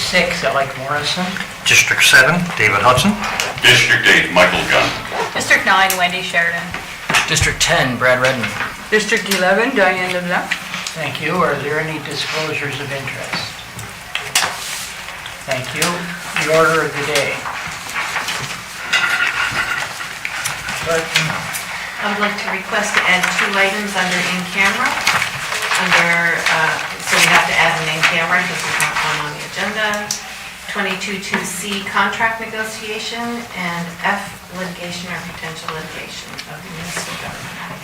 6, Alec Morrison. District 7, David Hudson. District 8, Michael Gunn. District 9, Wendy Sheridan. District 10, Brad Redden. District 11, Diane LeBlanc. Thank you. Are there any disclosures of interest? Thank you. The order of the day. Clerk? I would like to request to add 2 items under in camera. So we have to add an in camera because there's not one on the agenda. 22.2C contract negotiation and F litigation or potential litigation of the municipal government.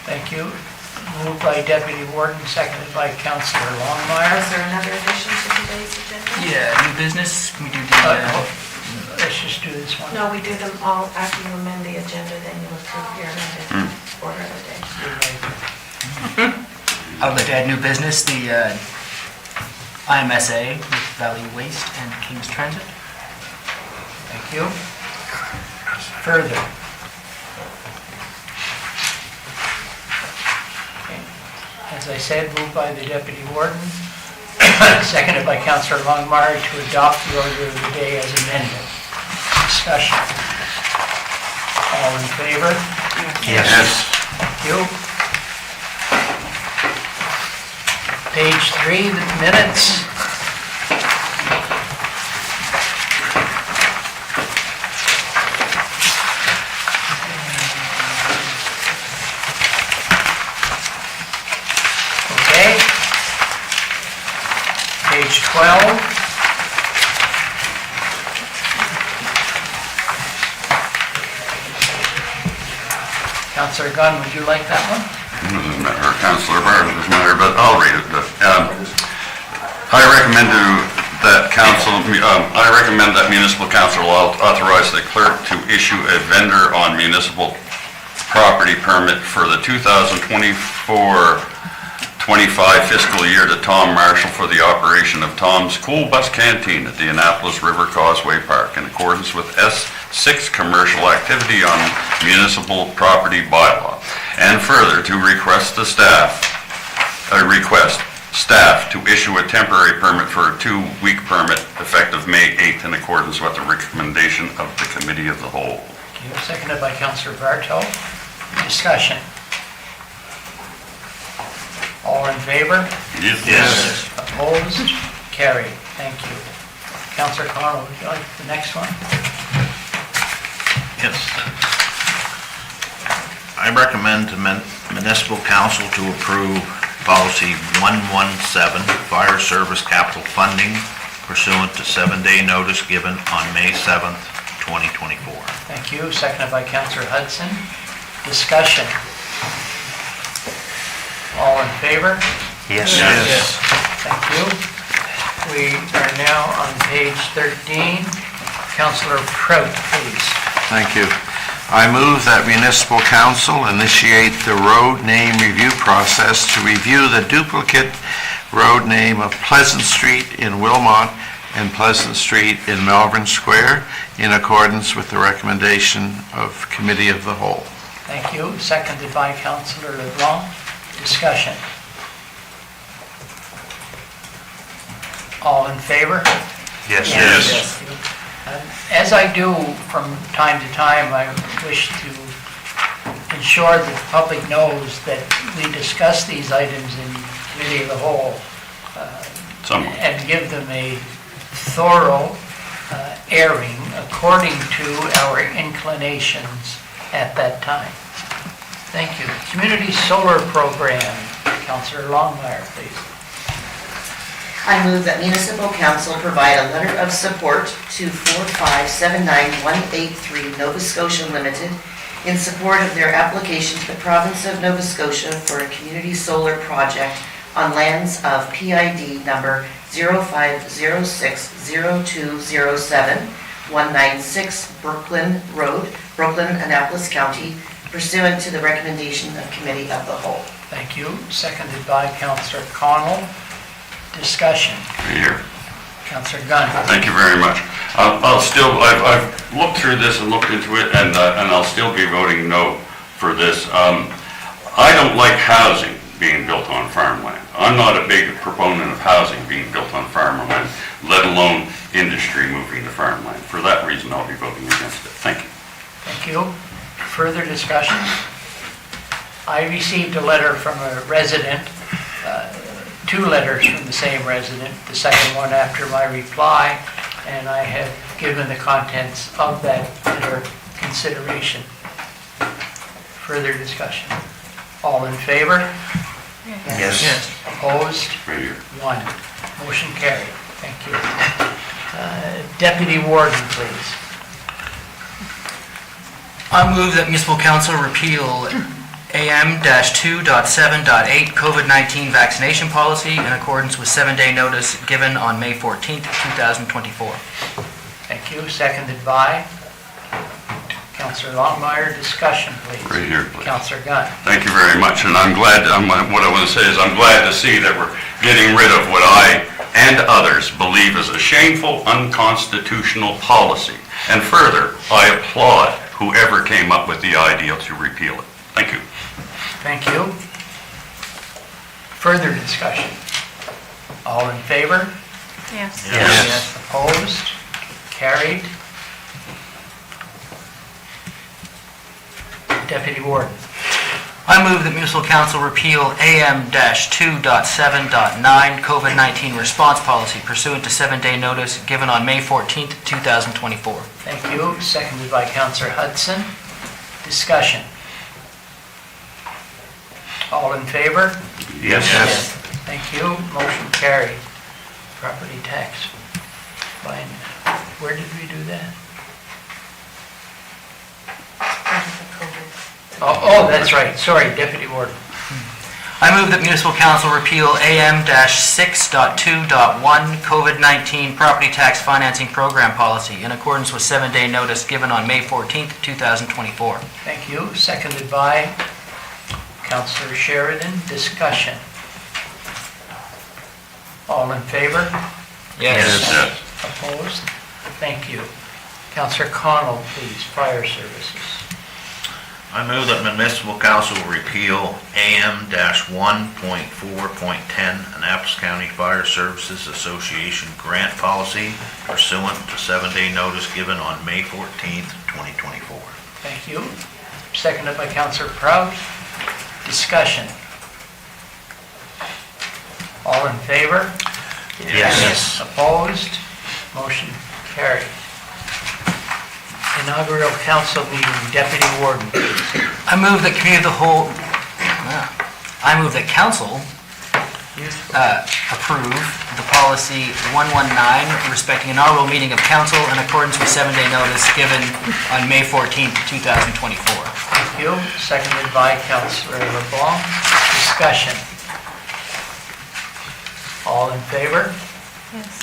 Thank you. Moved by Deputy Warden, seconded by Councillor Longmire. Is there another addition to today's agenda? Yeah, new business. Can we do the... Let's just do this one. No, we do them all after you amend the agenda, then you approve your amended order of the day. I would like to add new business, the IMSA with Valley Waste and King's Transit. Thank you. Further. Okay. As I said, moved by the Deputy Warden, seconded by Councillor Longmire to adopt the order of the day as amended. Discussion. All in favor? Yes. Thank you. Page 3, the minutes. Okay. Page 12. Councillor Gunn, would you like that one? Doesn't matter, Councillor Barr, doesn't matter, but I'll read it. I recommend that municipal council authorize the clerk to issue a vendor on municipal property permit for the 2024-25 fiscal year to Tom Marshall for the operation of Tom's Cool Bus Canteen at the Annapolis River Causeway Park in accordance with S6 commercial activity on municipal property bylaw. And further, to request staff to issue a temporary permit for a 2-week permit effective May 8th in accordance with the recommendation of the Committee of the Whole. Okay, seconded by Councillor Bartow. Discussion. All in favor? Yes. Opposed? Carried. Thank you. Councillor Connell, would you like the next one? Yes. I recommend to municipal council to approve policy 117, fire service capital funding pursuant to 7-day notice given on May 7th, 2024. Thank you. Seconded by Councillor Hudson. Discussion. All in favor? Yes. Thank you. We are now on page 13. Councillor Prout, please. Thank you. I move that municipal council initiate the road name review process to review the duplicate road name of Pleasant Street in Wilmot and Pleasant Street in Melbourne Square in accordance with the recommendation of Committee of the Whole. Thank you. Seconded by Councillor LeBlanc. Discussion. All in favor? Yes. As I do from time to time, I wish to ensure that the public knows that we discuss these items in Committee of the Whole and give them a thorough airing according to our inclinations at that time. Thank you. Community Solar Program. Councillor Longmire, please. I move that municipal council provide a letter of support to 4579183 Nova Scotia Limited in support of their application to the province of Nova Scotia for a community solar project on lands of PID number 05060207 196 Brooklyn Road, Brooklyn, Annapolis County, pursuant to the recommendation of Committee of the Whole. Thank you. Seconded by Councillor Connell. Discussion. Here. Councillor Gunn. Thank you very much. I've looked through this and looked into it, and I'll still be voting no for this. I don't like housing being built on farmland. I'm not a big proponent of housing being built on farmland. let alone industry moving to farmland. For that reason, I'll be voting against it. Thank you. Thank you. Further discussion? I received a letter from a resident, two letters from the same resident, the second one after my reply, and I have given the contents of that letter consideration. Further discussion? All in favor? Yes. Opposed? Right here. 1. Motion carried. Thank you. Deputy Warden, please. I move that municipal council repeal AM-2.7.8 COVID-19 vaccination policy in accordance with 7-day notice given on May 14th, 2024. Thank you. Seconded by Councillor Longmire. Discussion, please. Right here, please. Councillor Gunn. Thank you very much, and I'm glad, what I want to say is I'm glad to see that we're getting rid of what I and others believe is a shameful, unconstitutional policy. And further, I applaud whoever came up with the idea to repeal it. Thank you. Thank you. Further discussion? All in favor? Yes. Yes. Opposed? Carried. Deputy Warden. I move that municipal council repeal AM-2.7.9 COVID-19 response policy pursuant to 7-day notice given on May 14th, 2024. Thank you. Seconded by Councillor Hudson. Discussion? All in favor? Yes. Thank you. Motion carried. Property tax. Fine. Where did we do that? Oh, that's right. Sorry, Deputy Warden. I move that municipal council repeal AM-6.2.1 COVID-19 property tax financing program policy in accordance with 7-day notice given on May 14th, 2024. Thank you. Seconded by Councillor Sheridan. Discussion. All in favor? Yes. Opposed? Thank you. Councillor Connell, please. Fire Services. I move that municipal council repeal AM-1.4.10 Annapolis County Fire Services Association grant policy pursuant to 7-day notice given on May 14th, 2024. Thank you. Seconded by Councillor Prout. Discussion. All in favor? Yes. Opposed? Motion carried. Inaugural council meeting, Deputy Warden. I move that committee of the whole, I move that council approve the policy 119 respecting inaugural meeting of council in accordance with 7-day notice given on May 14th, 2024. Thank you. Seconded by Councillor LeBlanc. Discussion. All in favor?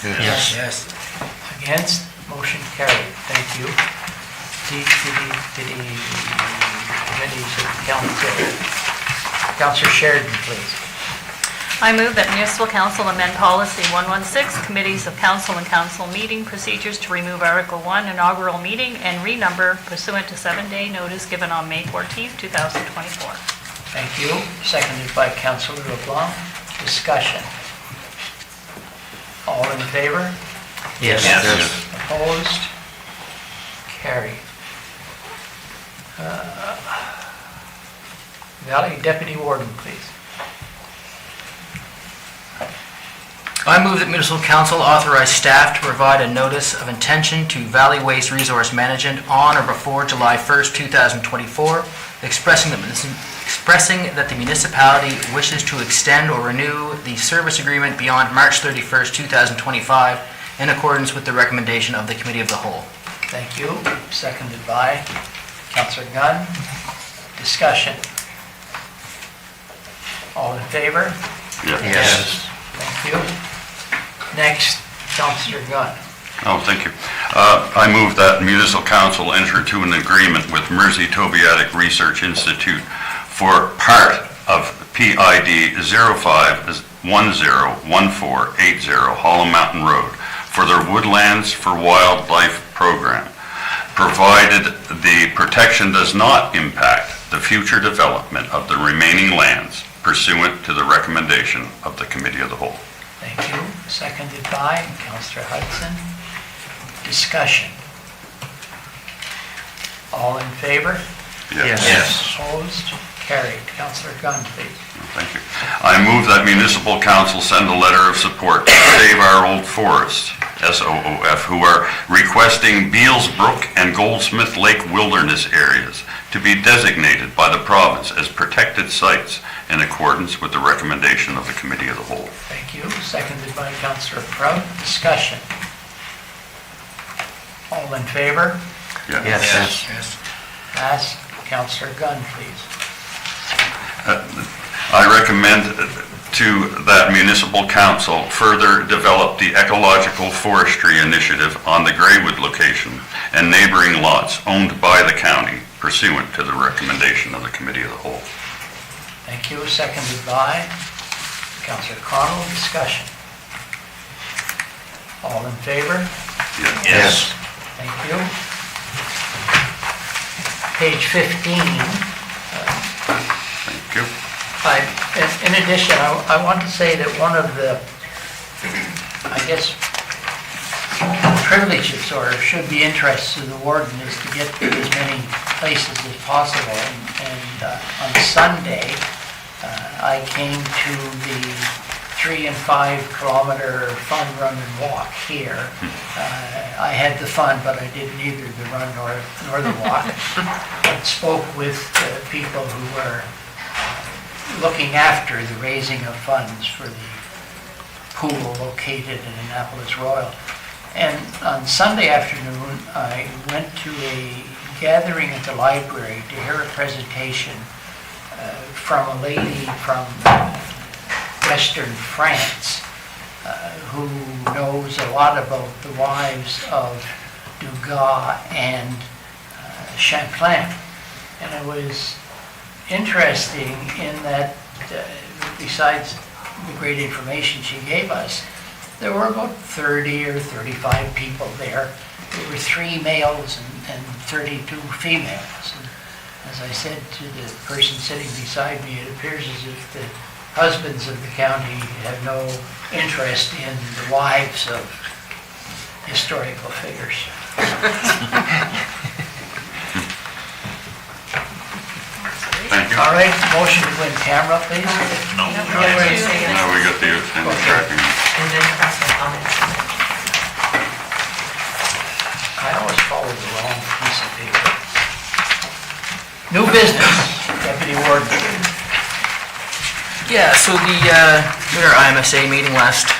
Yes. Yes. Against? Motion carried. Thank you. Committees of council. Councillor Sheridan, please. I move that municipal council amend policy 116, committees of council and council meeting procedures to remove Article 1, inaugural meeting, and renumber pursuant to 7-day notice given on May 14th, 2024. Thank you. Seconded by Councillor LeBlanc. Discussion. All in favor? Yes. Opposed? Carried. Valley Deputy Warden, please. I move that municipal council authorize staff to provide a notice of intention to Valley Waste Resource Management on or before July 1st, 2024, expressing that the municipality wishes to extend or renew the service agreement beyond March 31st, 2025, in accordance with the recommendation of the Committee of the Whole. Thank you. Seconded by Councillor Gunn. Discussion. All in favor? Yes. Thank you. Next, Councillor Gunn. Oh, thank you. I move that municipal council enter into an agreement with Mersey Tobiatic Research Institute for part of PID 05101480 Hollow Mountain Road for their Woodlands for Wildlife program, provided the protection does not impact the future development of the remaining lands pursuant to the recommendation of the Committee of the Whole. Thank you. Seconded by Councillor Hudson. Discussion. All in favor? Yes. Opposed? Carried. Councillor Gunn, please. Thank you. I move that municipal council send a letter of support to Save Our Old Forests, SOOF, who are requesting Beals Brook and Goldsmith Lake wilderness areas to be designated by the province as protected sites in accordance with the recommendation of the Committee of the Whole. Thank you. Seconded by Councillor Prout. Discussion. All in favor? Yes. Passed. Councillor Gunn, please. I recommend to that municipal council further develop the ecological forestry initiative on the Greywood location and neighboring lots owned by the county pursuant to the recommendation of the Committee of the Whole. Thank you. Seconded by Councillor Connell. Discussion. All in favor? Yes. Thank you. Page 15. Thank you. In addition, I want to say that one of the, I guess, privileges or should be interests of the warden is to get to as many places as possible. And on Sunday, I came to the 3 and 5 kilometer fun run and walk here. I had the fun, but I did neither the run nor the walk. I spoke with people who were looking after the raising of funds for the pool located in Annapolis Royal. And on Sunday afternoon, I went to a gathering at the library to hear a presentation from a lady from Western France who knows a lot about the wives of Degas and Champlain. And it was interesting in that besides the great information she gave us, there were about 30 or 35 people there. There were 3 males and 32 females. And as I said to the person sitting beside me, it appears as if the husbands of the county have no interest in the wives of historical figures. Thank you. All right, motion to go in camera, please. No. Now we got the extended tracking. And then press the comments. I always follow the wrong piece of paper. New business, Deputy Warden. Yeah, so we had our IMSA meeting last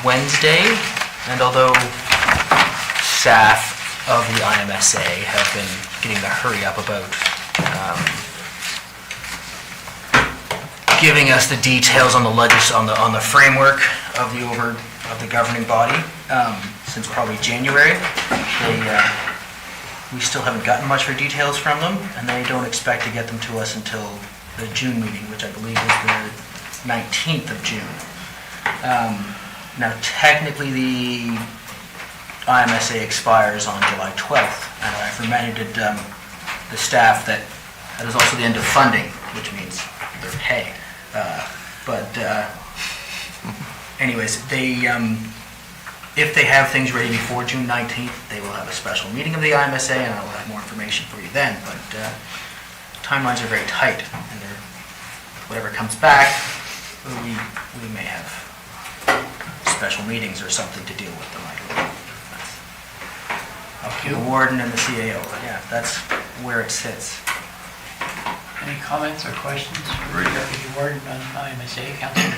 Wednesday, and although staff of the IMSA have been getting the hurry up about giving us the details on the on the framework of the governing body since probably January, we still haven't gotten much for details from them, and they don't expect to get them to us until the June meeting, which I believe is the 19th of June. Now, technically, the IMSA expires on July 12th, and I've reminded the staff that that is also the end of funding, which means their pay. Anyways, if they have things ready before June 19th, they will have a special meeting of the IMSA, and I will have more information for you then. But timelines are very tight, and whatever comes back, we may have special meetings or something to deal with them. The warden and the CAO, yeah, that's where it sits. Any comments or questions for Deputy Warden on IMSA, Councilor?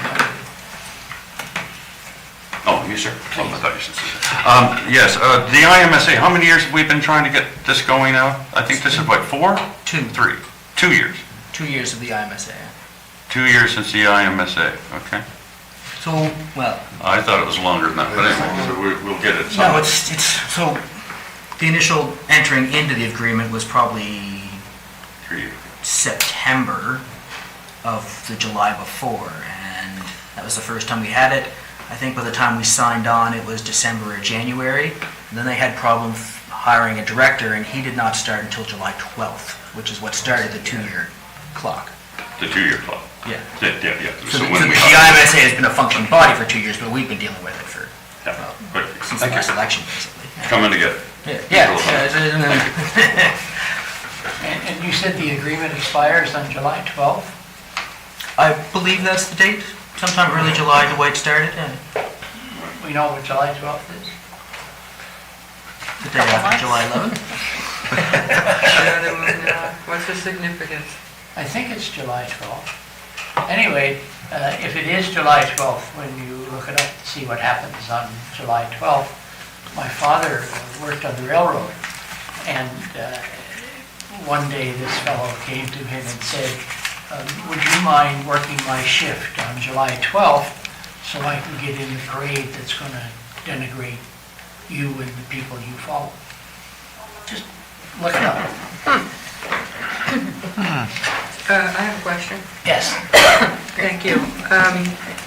Oh, you, sir? Oh, I thought you said so. Yes, the IMSA, how many years have we been trying to get this going now? I think this is what, 4? 2. 3. 2 years. 2 years of the IMSA. 2 years since the IMSA, okay. So, well, I thought it was longer than that, but anyway, so we'll get it. no, it's so the initial entering into the agreement was probably 3 years. September of the July before, and that was the first time we had it. I think by the time we signed on, it was December or January. And then they had problems hiring a director, and he did not start until July 12th, which is what started the 2-year clock. The 2-year clock. Yeah. Yeah. So So the when we IMSA has been a functioning body for 2 years, but we've been dealing with it for, Yeah, well, but since thank the last you. election, basically. Coming together. Yeah. And you said the agreement expires on July 12th? I believe that's the date, sometime early July, the way it started, and We know what July 12th is? the day after July 11th. What's the significance? I think it's July 12th. Anyway, if it is July 12th, when you look it up to see what happens on July 12th, my father worked on the railroad, and one day this fellow came to him and said, would you mind working my shift on July 12th so I can get in the parade that's going to denigrate you and the people you follow? Just look it up. I have a question. Yes. Thank you.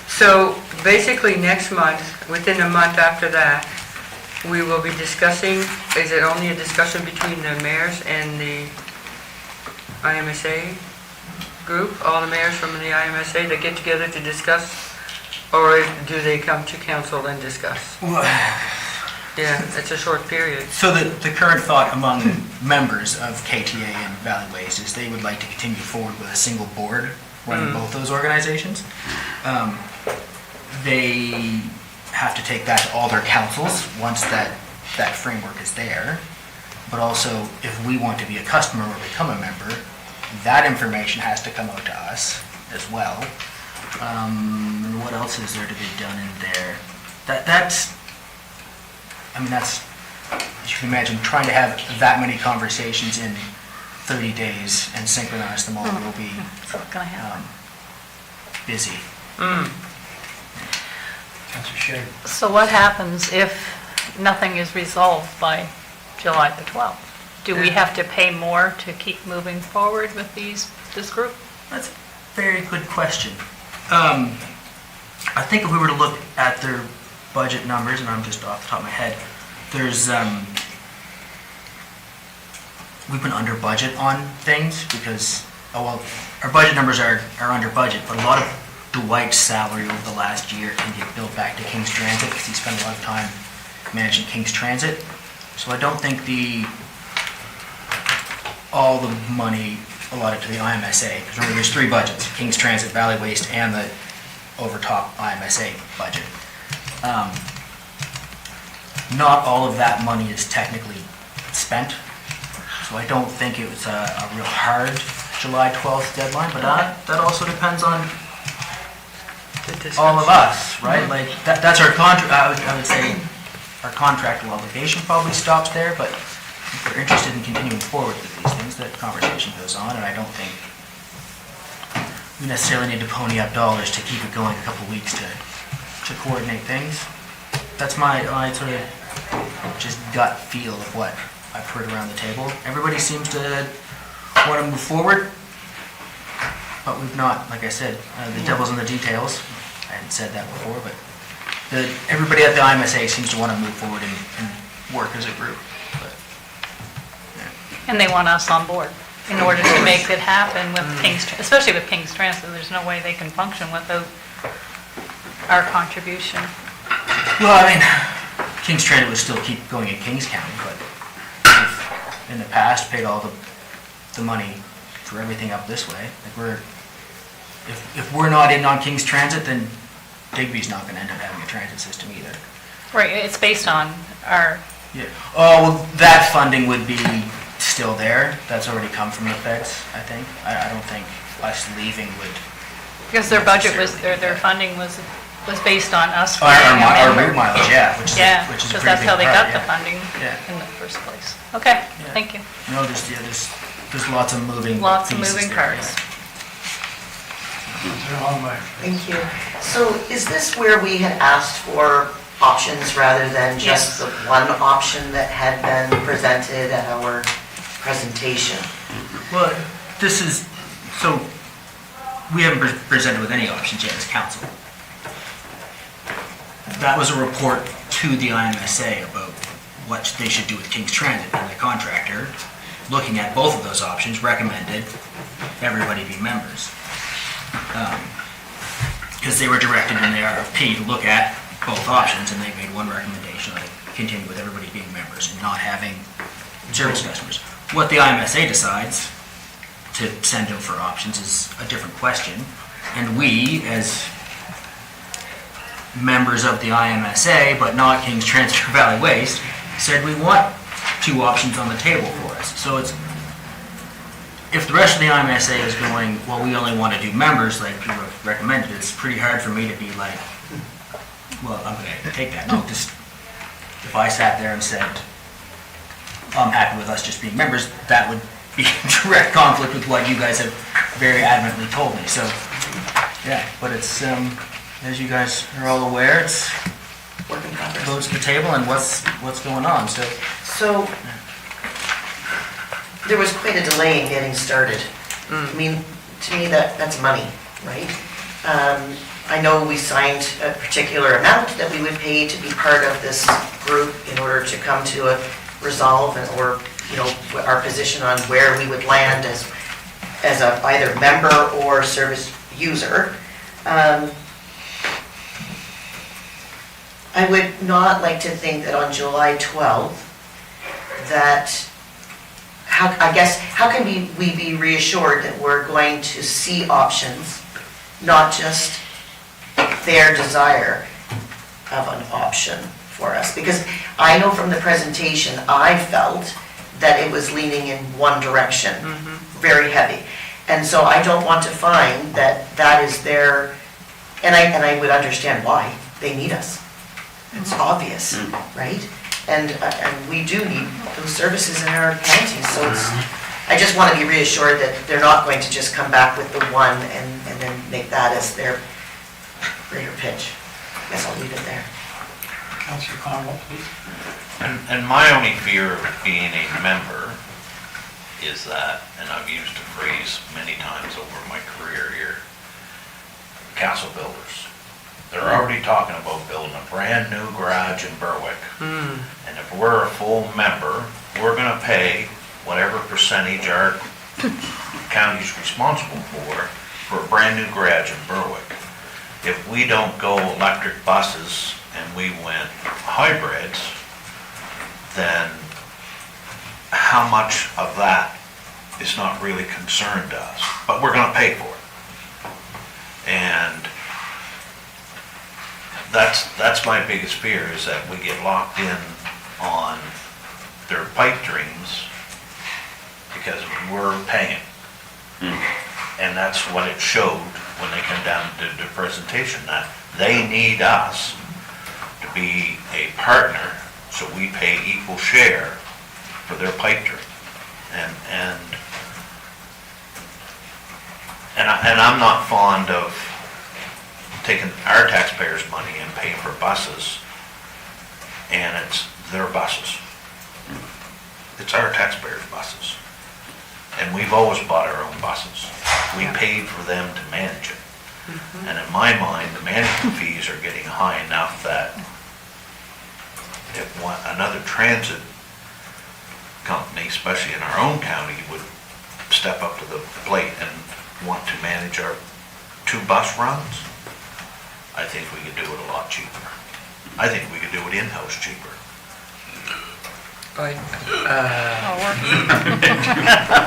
So basically, next month, within a month after that, we will be discussing, is it only a discussion between the mayors and the IMSA group? All the mayors from the IMSA that get together to discuss? Or do they come to council and discuss? Yeah, it's a short period. So the current thought among members of KTA and Valley Waste is they would like to continue forward with a single board running both those organizations. They have to take that to all their councils once that framework is there. But also, if we want to be a customer or become a member, that information has to come out to us as well. And what else is there to be done in there? That's, as you can imagine, trying to have that many conversations in 30 days and synchronize them all will be It's not going to happen. busy. Councilor Sherry. So what happens if nothing is resolved by July the 12th? Do we have to pay more to keep moving forward with this group? That's a very good question. I think if we were to look at their budget numbers, and I'm just off the top of my head, we've been under budget on things because, our budget numbers are under budget, but a lot of Dwight's salary over the last year can get billed back to King's Transit because he spent a lot of time managing King's Transit. So I don't think all the money allotted to the IMSA, because remember there's three budgets, King's Transit, Valley Waste, and the overtop IMSA budget. Not all of that money is technically spent, so I don't think it was a real hard July 12th deadline, but that also depends on all of us, right? Like, that's our contract, I would say our contractual obligation probably stops there, but if we're interested in continuing forward with these things, that conversation goes on, and I don't think we necessarily need to pony up dollars to keep it going a couple weeks to coordinate things. That's my sort of just gut feel of what I've heard around the table. Everybody seems to want to move forward, but we've not, like I said, the devil's in the details. I hadn't said that before, but everybody at the IMSA seems to want to move forward and work as a group. But, yeah. And they want us on board in order to make it happen with King's, especially with King's Transit. There's no way they can function without our contribution. Well, I mean, King's Transit would still keep going in Kings County, but we've, in the past, paid all the money for everything up this way. Like if we're not in on King's Transit, then Digby's not going to end up having a transit system either. Right, it's based on our, Yeah. Oh, well, that funding would be still there. That's already come from the feds, I think. I don't think us leaving would. because their budget was, their funding was based on us. Our being a route member. mileage, yeah, which is Yeah, a because pretty that's big how they part, got the yeah. funding Yeah. in the first place. Okay, Yeah. thank you. No, there's lots of moving Lots of pieces moving there, parts. yeah. Thank you. So is this where we had asked for options rather than just Yes. the one option that had been presented at our presentation? Well, so we haven't presented with any options yet as council. That was a report to the IMSA about what they should do with King's Transit, and the contractor, looking at both of those options, recommended everybody be members. because they were directed in the RFP to look at both options, and they made one recommendation, like continue with everybody being members and not having service customers. What the IMSA decides to send out for options is a different question, and we, as members of the IMSA, but not Kings Transfer Valley Waste, said we want two options on the table for us. So it's, if the rest of the IMSA is going, well, we only want to do members like you recommended, it's pretty hard for me to be like, well, I'm going to take that. No, just, if I sat there and said, I'm happy with us just being members, that would be in direct conflict with what you guys have very adamantly told me. So, yeah, but it's, as you guys are all aware, it's Work in progress. goes to the table and what's going on. So, So, there was quite a delay in getting started. I mean, to me, that's money, right? I know we signed a particular amount that we would pay to be part of this group in order to come to a resolve or, you know, our position on where we would land as a either member or service user. I would not like to think that on July 12th, that, how can we be reassured that we're going to see options, not just their desire of an option for us? Because I know from the presentation, I felt that it was leaning in one direction, very heavy. And so I don't want to find that that is their, and I would understand why, they need us. It's obvious, right? And we do need those services in our county, so it's, I just want to be reassured that they're not going to just come back with the one and then make that as their greater pitch. I guess I'll leave it there. Councillor Conwell, please. And my only fear of being a member is that, and I've used the phrase many times over my career here, castle builders. They're already talking about building a brand new garage in Berwick. And if we're a full member, we're gonna pay whatever percentage our county's responsible for a brand new garage in Berwick. If we don't go electric buses and we went hybrids, then how much of that is not really concerned to us? But we're gonna pay for it. And that's my biggest fear, is that we get locked in on their pipe dreams because we're paying. And that's what it showed when they come down to the presentation, that they need us to be a partner, so we pay equal share for their pipe dream. And I'm not fond of taking our taxpayers' money and paying for buses, and it's their buses. It's our taxpayers' buses. And we've always bought our own buses. We paid for them to manage it. And in my mind, the management fees are getting high enough that if another transit company, especially in our own county, would step up to the plate and want to manage our 2 bus runs, I think we could do it a lot cheaper. I think we could do it in-house cheaper. But,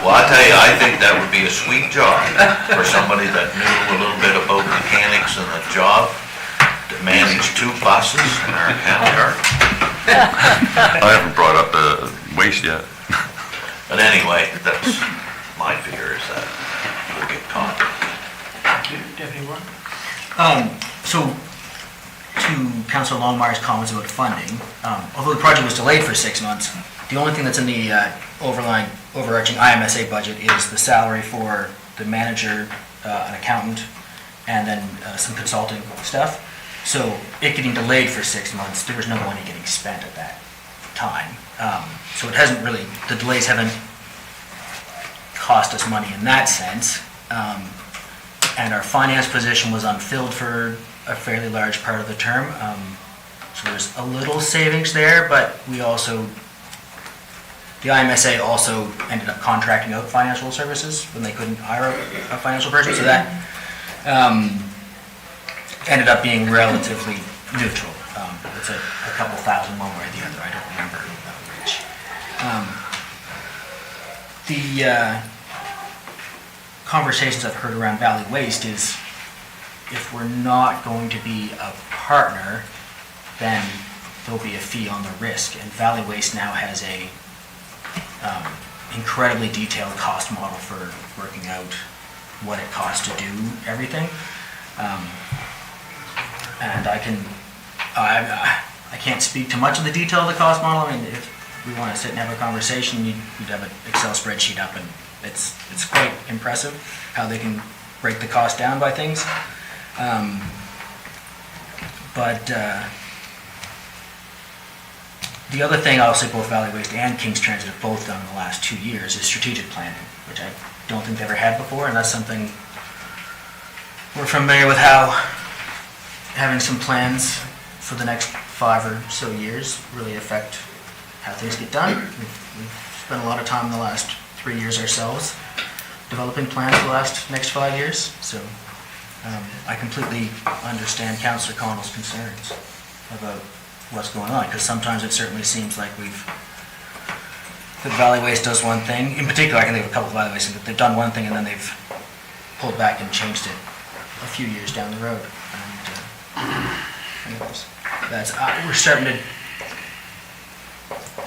Well, I tell you, I think that would be a sweet job for somebody that knew a little bit about mechanics and the job, to manage 2 buses in our county. I haven't brought up the waste yet. But anyway, that's my fear, is that we'll get caught. Deputy Warden? So, to Councillor Longmire's comments about funding, although the project was delayed for 6 months, the only thing that's in the overarching IMSA budget is the salary for the manager, an accountant, and then some consulting stuff. So it getting delayed for 6 months, there was no money getting spent at that time. So it hasn't really, the delays haven't cost us money in that sense. And our finance position was unfilled for a fairly large part of the term. So there's a little savings there, but we also, the IMSA also ended up contracting out financial services when they couldn't hire a financial person. So that ended up being relatively neutral. It's a couple thousand one way or the other, I don't remember which. The conversations I've heard around Valley Waste is if we're not going to be a partner, then there'll be a fee on the risk. And Valley Waste now has a incredibly detailed cost model for working out what it costs to do everything. And I can't speak to much of the detail of the cost model. I mean, if we want to sit and have a conversation, you'd have an Excel spreadsheet up, and it's quite impressive how they can break the cost down by things. But the other thing I'll say both Valley Waste and King's Transit have both done in the last 2 years is strategic planning, which I don't think they ever had before, and that's something we're familiar with, how having some plans for the next 5 or so years really affect how things get done. We've spent a lot of time in the last 3 years ourselves developing plans for the next 5 years, so I completely understand Councillor Connell's concerns about what's going on, because sometimes it certainly seems like that Valley Waste does one thing. In particular, I can think of a couple of Valley Waste that they've done one thing and then they've pulled back and changed it a few years down the road. And anyways, we're starting to,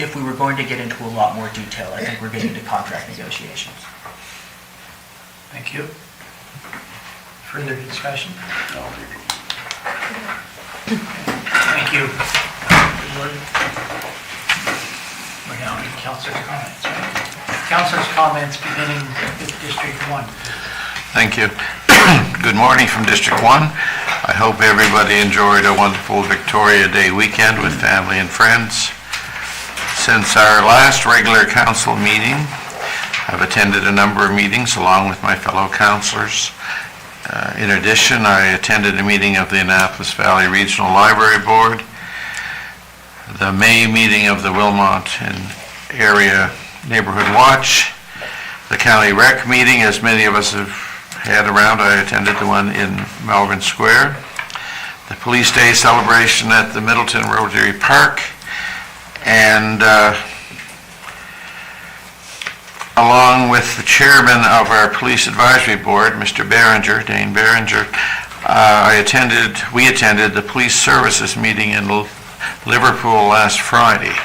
if we were going to get into a lot more detail, I think we're getting into contract negotiations. Thank you. Further discussion? Thank you. We're now in Councilor's comments, right? Councilor's comments beginning with District 1. Thank you. Good morning from District 1. I hope everybody enjoyed a wonderful Victoria Day weekend with family and friends. Since our last regular council meeting, I've attended a number of meetings along with my fellow councillors. In addition, I attended a meeting of the Annapolis Valley Regional Library Board, the May meeting of the Wilmot and Area Neighborhood Watch, the County Rec meeting, as many of us have had around. I attended the one in Melbourne Square, the Police Day celebration at the Middleton Rotary Park, and along with the chairman of our Police Advisory Board, Mr. Behringer, Dane Behringer, we attended the Police Services meeting in Liverpool last Friday.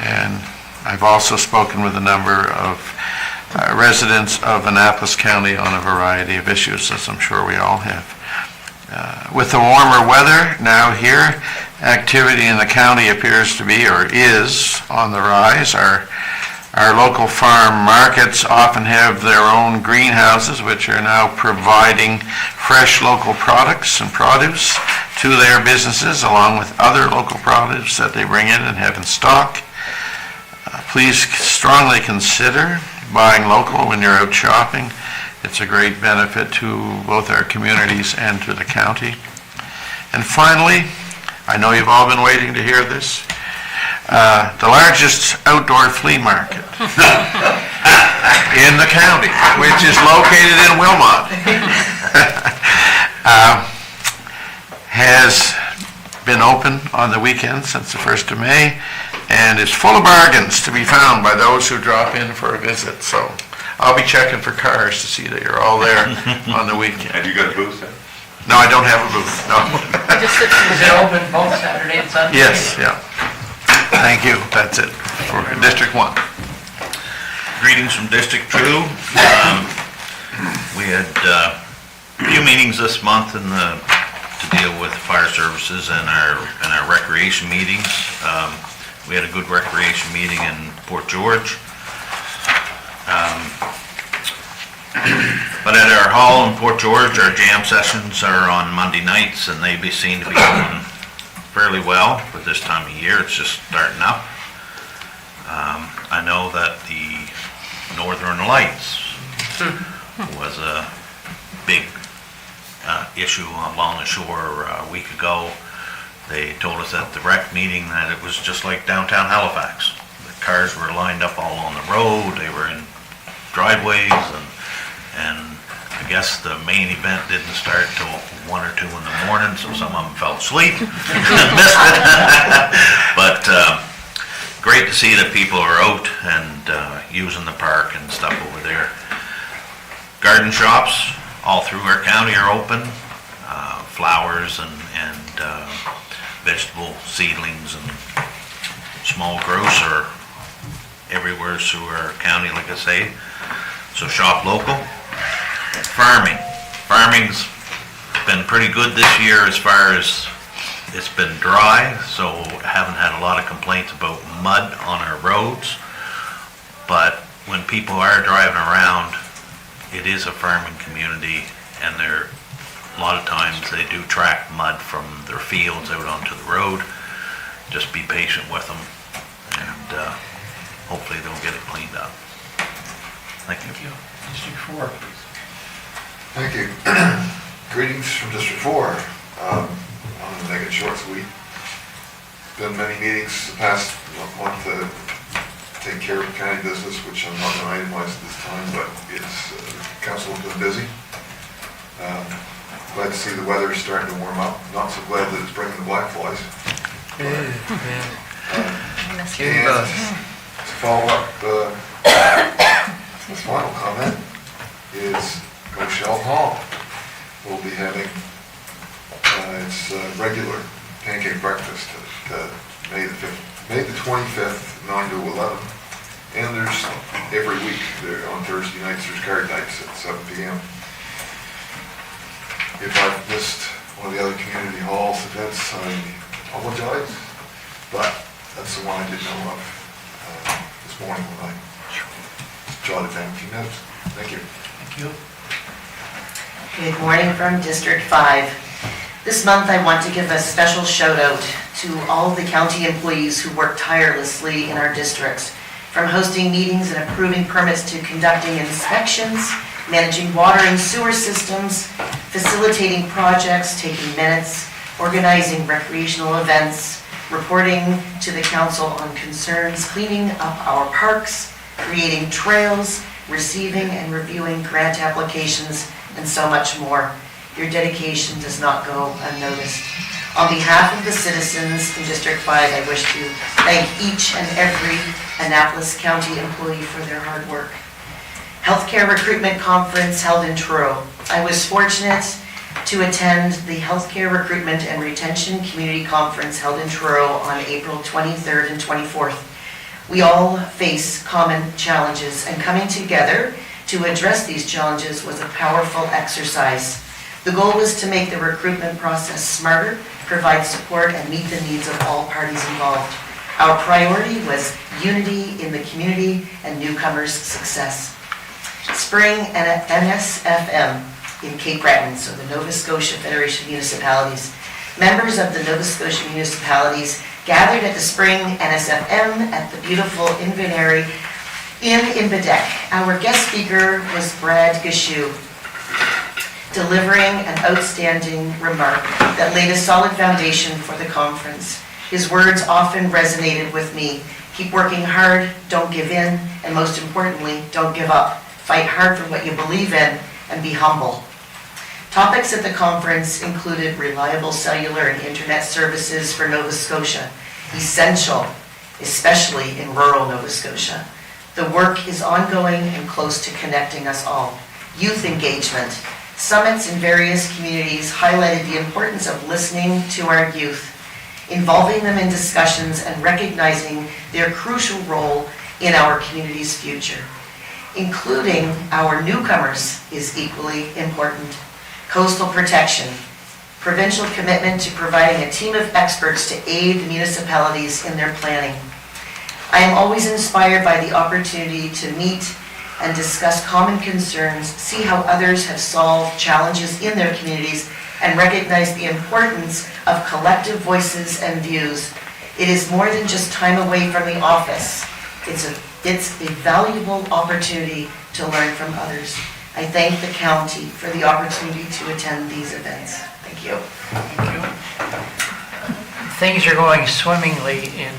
And I've also spoken with a number of residents of Annapolis County on a variety of issues, as I'm sure we all have. With the warmer weather now here, activity in the county appears to be, or is, on the rise. Our local farm markets often have their own greenhouses, which are now providing fresh local products and produce to their businesses, along with other local produce that they bring in and have in stock. Please strongly consider buying local when you're out shopping. It's a great benefit to both our communities and to the county. And finally, I know you've all been waiting to hear this, the largest outdoor flea market in the county, which is located in Wilmot, has been open on the weekend since the 1st of May and is full of bargains to be found by those who drop in for a visit. So I'll be checking for cars to see that you're all there on the weekend. Have you got a booth there? No, I don't have a booth, no. Is it open both Saturday and Sunday? Yes, yeah. Thank you, that's it for District 1. Greetings from District 2. We had a few meetings this month to deal with fire services and our recreation meetings. We had a good recreation meeting in Port George. But at our hall in Port George, our jam sessions are on Monday nights, and they seem to be going fairly well for this time of year. It's just starting up. I know that the Northern Lights was a big issue along the shore a week ago. They told us at the rec meeting that it was just like downtown Halifax. The cars were lined up all on the road, they were in driveways, and the I guess the main event didn't start till 1 or 2 in the morning, so some of them fell asleep and missed it. But great to see that people are out and using the park and stuff over there. Garden shops all through our county are open, flowers and vegetable seedlings and small growths are everywhere through our county, like I say. So shop local. Farming's been pretty good this year as far as it's been dry, so haven't had a lot of complaints about mud on our roads. But when people are driving around, it is a farming community, and a lot of times they do track mud from their fields out onto the road. Just be patient with them, and hopefully they'll get it cleaned up. Thank you. District 4. Thank you. Greetings from District 4. I'm going to make it short, sweet. Been many meetings the past month to take care of county business, which I'm not going to itemize at this time, but it's, council has been busy. Glad to see the weather is starting to warm up. Not so glad that it's bringing the black flies. And to follow up, the final comment is Rochelle Hall will be having its regular pancake breakfast at May the 25th, 9 to 11. And there's every week there on Thursday nights, there's card nights at 7 p.m. If I've missed one of the other community halls events, I apologize, but that's the one I did know of this morning when I jotted down a few notes. Thank you. Thank you. Good morning from District 5. This month I want to give a special shout out to all the county employees who work tirelessly in our districts, from hosting meetings and approving permits to conducting inspections, managing water and sewer systems, facilitating projects, taking minutes, organizing recreational events, reporting to the council on concerns, cleaning up our parks, creating trails, receiving and reviewing grant applications, and so much more. Your dedication does not go unnoticed. On behalf of the citizens in District 5, I wish to thank each and every Annapolis County employee for their hard work. Healthcare Recruitment Conference held in Truro. I was fortunate to attend the Healthcare Recruitment and Retention Community Conference held in Truro on April 23rd and 24th. We all face common challenges, and coming together to address these challenges was a powerful exercise. The goal was to make the recruitment process smarter, provide support, and meet the needs of all parties involved. Our priority was unity in the community and newcomers' success. Spring NSFM in Cape Breton, so the Nova Scotia Federation of Municipalities. Members of the Nova Scotia municipalities gathered at the Spring NSFM at the beautiful Invenary in Inverdeck. Our guest speaker was Brad Gashu, delivering an outstanding remark that laid a solid foundation for the conference. His words often resonated with me. Keep working hard, don't give in, and most importantly, don't give up. Fight hard for what you believe in, and be humble. Topics at the conference included reliable cellular and internet services for Nova Scotia, essential, especially in rural Nova Scotia. The work is ongoing and close to connecting us all. Youth engagement. Summits in various communities highlighted the importance of listening to our youth, involving them in discussions and recognizing their crucial role in our community's future. Including our newcomers is equally important. Coastal protection, provincial commitment to providing a team of experts to aid the municipalities in their planning. I am always inspired by the opportunity to meet and discuss common concerns, see how others have solved challenges in their communities, and recognize the importance of collective voices and views. It is more than just time away from the office. It's a valuable opportunity to learn from others. I thank the county for the opportunity to attend these events. Thank you. Thank you. Things are going swimmingly in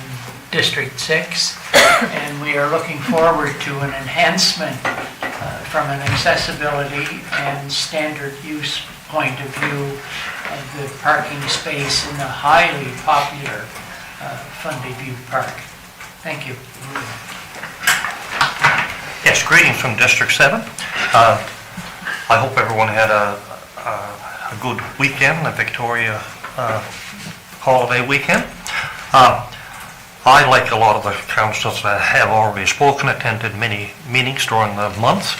District 6, and we are looking forward to an enhancement from an accessibility and standard use point of view of the parking space in the highly popular Fundy View Park. Thank you. Yes, greetings from District 7. I hope everyone had a good weekend, a Victoria holiday weekend. I, like a lot of the councillors that have already spoken, attended many meetings during the month.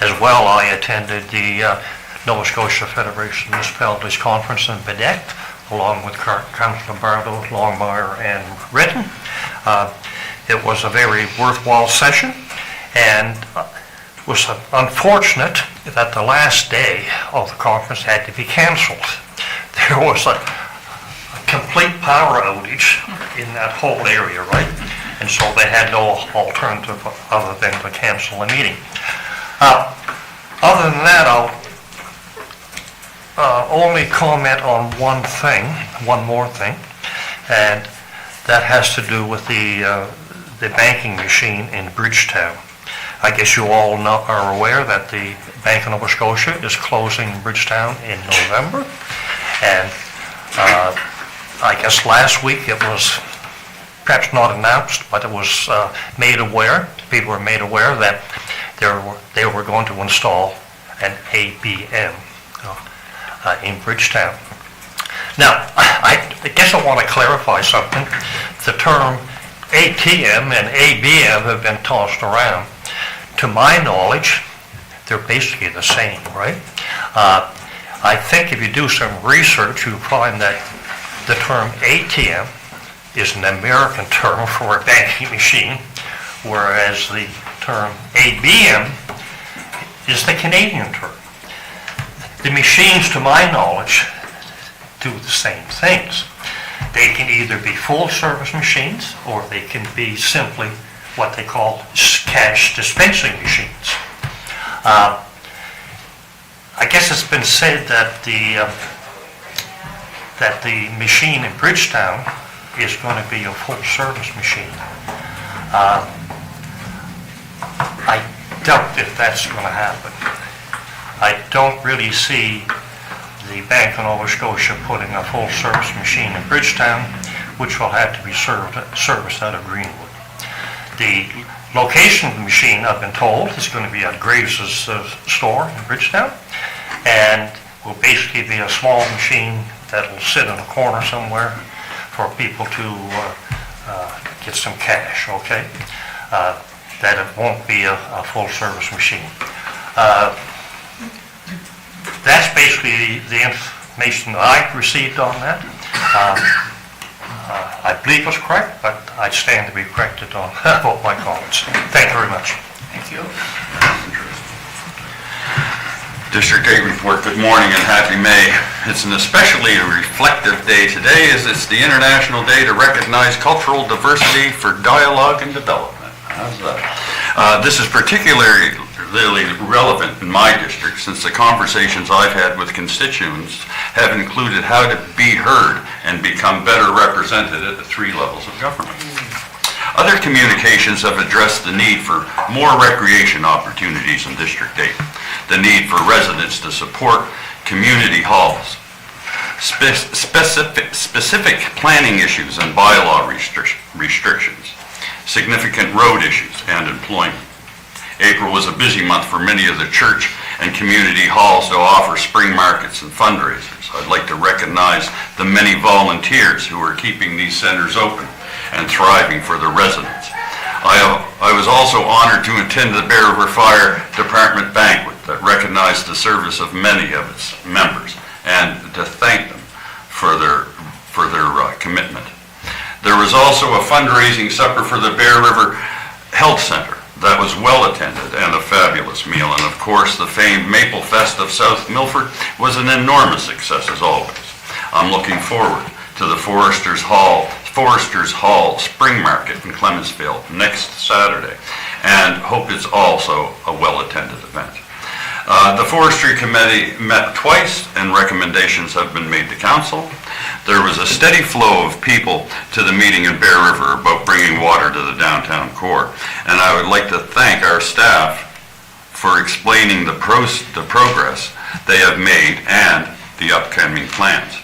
As well, I attended the Nova Scotia Federation of Municipalities Conference in Bedeck, along with Councillor Bardo, Longmire, and Redden. It was a very worthwhile session, and it was unfortunate that the last day of the conference had to be cancelled. There was a complete power outage in that whole area, right? And so they had no alternative other than to cancel the meeting. Other than that, I'll only comment on one more thing, and that has to do with the banking machine in Bridgetown. I guess you all are aware that the Bank of Nova Scotia is closing Bridgetown in November, and I guess last week it was perhaps not announced, but it was made aware, people were made aware that they were going to install an ABM in Bridgetown. Now, I guess I want to clarify something. The term ATM and ABM have been tossed around. To my knowledge, they're basically the same, right? I think if you do some research, you'll find that the term ATM is an American term for a banking machine, whereas the term ABM is the Canadian term. The machines, to my knowledge, do the same things. They can either be full-service machines, or they can be simply what they call cash dispensing machines. I guess it's been said that the machine in Bridgetown is going to be a full-service machine. I doubt if that's going to happen. I don't really see the Bank of Nova Scotia putting a full-service machine in Bridgetown, which will have to be serviced out of Greenwood. The location of the machine, I've been told, is going to be at Graves' store in Bridgetown, and will basically be a small machine that'll sit in a corner somewhere for people to get some cash, okay? That it won't be a full-service machine. That's basically the information that I've received on that. I believe it's correct, but I stand to be corrected on both my comments. Thank you very much. Thank you. District 8 report, good morning and happy May. It's an especially reflective day today as it's the International Day to recognize cultural diversity for dialogue and development. How's that? This is particularly relevant in my district since the conversations I've had with constituents have included how to be heard and become better represented at the 3 levels of government. Other communications have addressed the need for more recreation opportunities in District 8, the need for residents to support community halls, specific planning issues and bylaw restrictions, significant road issues, and employment. April was a busy month for many of the church and community halls to offer spring markets and fundraisers. I'd like to recognize the many volunteers who are keeping these centers open and thriving for the residents. I was also honored to attend the Bear River Fire Department banquet that recognized the service of many of its members and to thank them for their commitment. There was also a fundraising supper for the Bear River Health Center that was well attended and a fabulous meal. And of course, the famed Maple Fest of South Milford was an enormous success as always. I'm looking forward to the Foresters Hall Spring Market in Clemensville next Saturday, and hope it's also a well-attended event. The Forestry Committee met twice, and recommendations have been made to Council. There was a steady flow of people to the meeting in Bear River about bringing water to the downtown core, and I would like to thank our staff for explaining the progress they have made and the upcoming plans.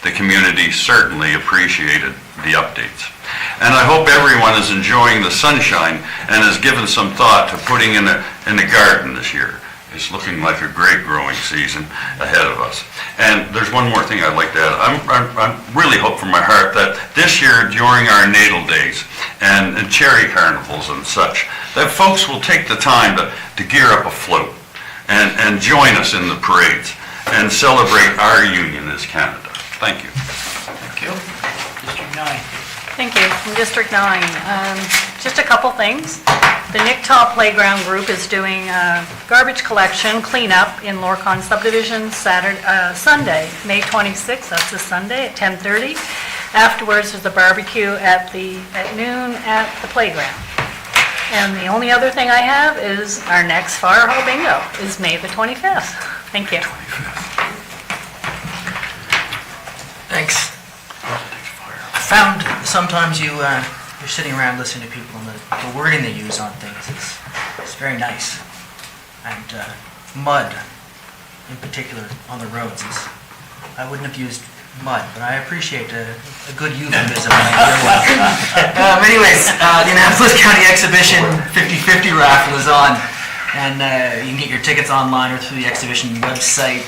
The community certainly appreciated the updates. And I hope everyone is enjoying the sunshine and has given some thought to putting in a garden this year. It's looking like a great growing season ahead of us. And there's one more thing I'd like to add. I really hope from my heart that this year during our natal days and cherry carnivals and such, that folks will take the time to gear up a float and join us in the parades and celebrate our union as Canada. Thank you. Thank you. District 9. Thank you. From District 9, just a couple things. The Nicktaw Playground Group is doing garbage collection cleanup in Lorcon subdivision Sunday, May 26th, that's this Sunday at 10:30. Afterwards, there's a barbecue at noon at the playground. And the only other thing I have is our next Fire Hall Bingo is May the 25th. Thank you. Thanks. I found sometimes you're sitting around listening to people and the wording they use on things is very nice. And mud, in particular, on the roads I wouldn't have used mud, but I appreciate a good euphemism when I hear one. Anyways, the Annapolis County Exhibition 50/50 raffle is on, and you can get your tickets online or through the exhibition website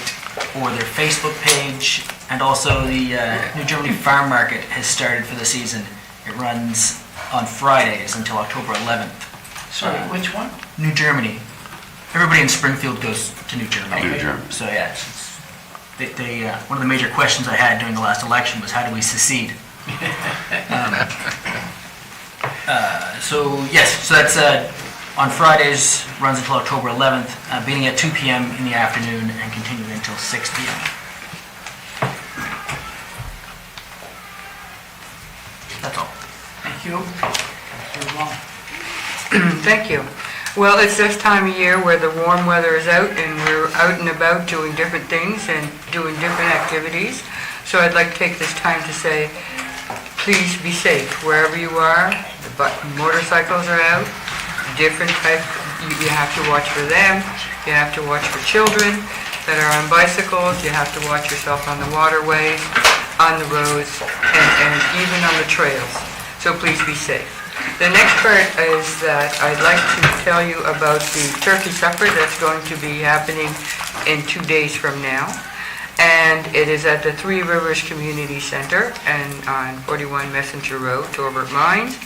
or their Facebook page, and also the New Germany Farm Market has started for the season. It runs on Fridays until October 11th. Sorry, which one? New Germany. Everybody in Springfield goes to New Germany. New Germany. So yeah, one of the major questions I had during the last election was how do we secede? So that's on Fridays, runs until October 11th, beginning at 2 p.m. in the afternoon and continuing until 6 p.m. That's all. Thank you. Move on. Thank you. Well, it's this time of year where the warm weather is out and we're out and about doing different things and doing different activities. So I'd like to take this time to say, please be safe wherever you are. The motorcycles are out, different types. You have to watch for them. You have to watch for children that are on bicycles. You have to watch yourself on the waterways, on the roads, and even on the trails. So please be safe. The next part is that I'd like to tell you about the turkey supper that's going to be happening in 2 days from now. And it is at the Three Rivers Community Center and on 41 Messenger Road, Torbert Mines.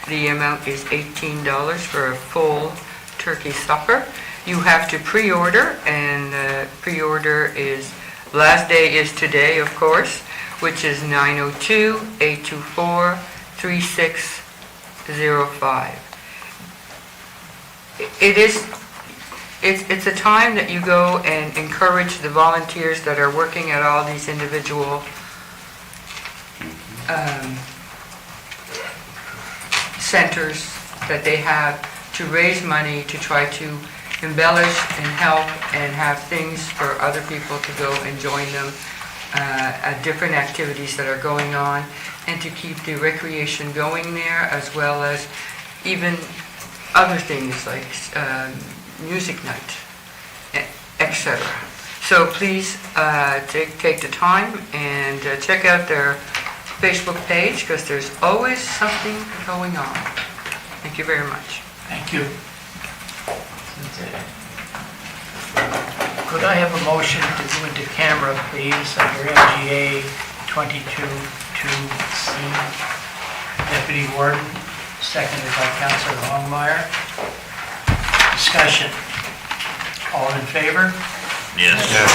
The amount is $18 for a full turkey supper. You have to pre-order, and the pre-order is, last day is today, of course, which is 902-824-3605. It's a time that you go and encourage the volunteers that are working at all these individual centers that they have to raise money to try to embellish and help and have things for other people to go and join them at different activities that are going on, and to keep the recreation going there, as well as even other things like music night, etc. So please take the time and check out their Facebook page, because there's always something going on. Thank you very much. Thank you. Could I have a motion to go into camera, please, under MGA 22-2C? Deputy Warden, seconded by Councilor Longmire. Discussion. All in favor? Yes. Yes.